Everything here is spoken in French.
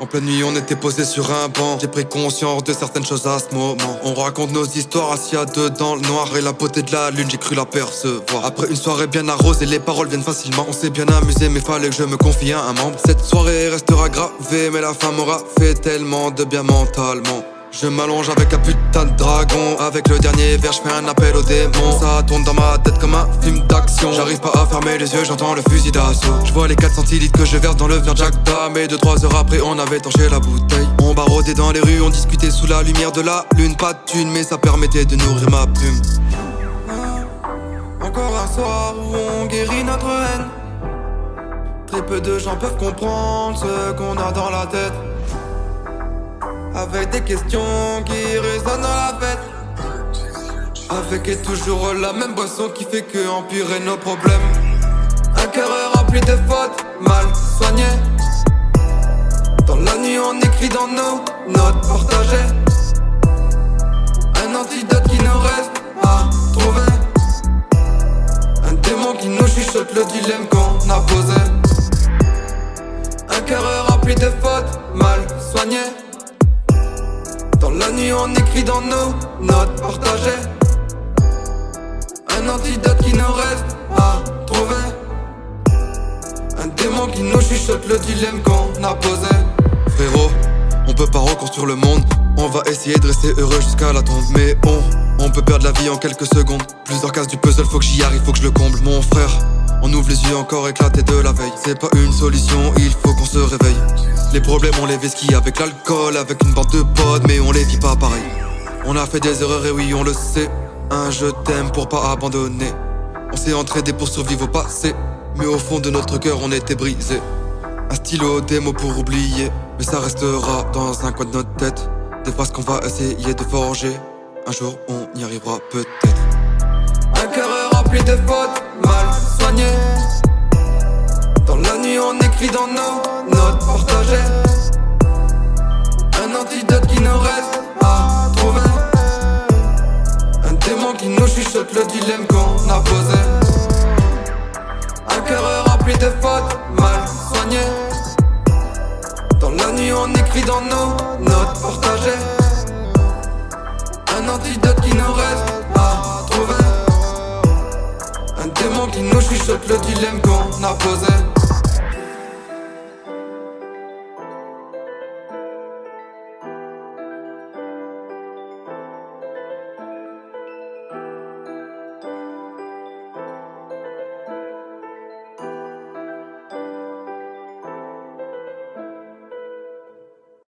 En pleine nuit on était posé sur un banc. J'ai pris conscience de certaines choses à ce moment. On raconte nos histoires assis à deux dans le noir. Et la beauté de la lune j'ai cru la percevoir. Après une soirée bien arrosée les paroles viennent facilement. On s'est bien amusé mais fallait que je me confie à un membre. Cette soirée restera gravée mais la femme aura fait tellement de bien mentalement. Je m'allonge avec un putain de dragon. Avec le dernier verre, je fais un appel au démon. Ça tourne dans ma tête comme un film d'action. J'arrive pas à fermer les yeux, j'entends le fusil d'assaut. Je vois les 4 centilitres que je verse dans le verre Jack Dam. Et 2-3 heures après, on avait torché la bouteille. On barodait dans les rues, on discutait sous la lumière de la lune. Pas de thune, mais ça permettait de nourrir ma plume. Encore un soir où on guérit notre haine. Très peu de gens peuvent comprendre ce qu'on a dans la tête. Avec des questions qui résonnent dans la fête. Avec et toujours la même boisson qui fait que empirer nos problèmes. Un cœur rempli de fautes, mal soigné. Dans la nuit on écrit dans nos notes partagées. Un antidote qui nous reste à trouver. Un démon qui nous chuchote le dilemme qu'on a posé. Un cœur rempli de fautes, mal soigné. Dans la nuit on écrit dans nos notes partagées. Un antidote qui nous reste à trouver. Un démon qui nous chuchote le dilemme qu'on a posé. Frérot, on peut pas reconstruire le monde. On va essayer de rester heureux jusqu'à la tombe. Mais on peut perdre la vie en quelques secondes. Plusieurs cases du puzzle, faut que j'y arrive, faut que je le comble. Mon frère, on ouvre les yeux encore éclatés de la veille. C'est pas une solution, il faut qu'on se réveille. Les problèmes on les vesquille avec l'alcool, avec une bande de potes, mais on les vit pas pareil. On a fait des erreurs et oui on le sait. Un je t'aime pour pas abandonner. On s'est entraidé pour survivre au passé, mais au fond de notre cœur on était brisé. Un stylo, des mots pour oublier, mais ça restera dans un coin de notre tête. Des phrases qu'on va essayer de forger. Un jour on y arrivera peut-être. Un cœur rempli de fautes, mal soigné. Dans la nuit on écrit dans nos notes partagées. Un antidote qui nous reste à trouver. Un démon qui nous chuchote le dilemme qu'on a posé. Un cœur rempli de fautes, mal soigné. Dans la nuit on écrit dans nos notes partagées. Un antidote qui nous reste à trouver. Un démon qui nous chuchote le dilemme qu'on a posé.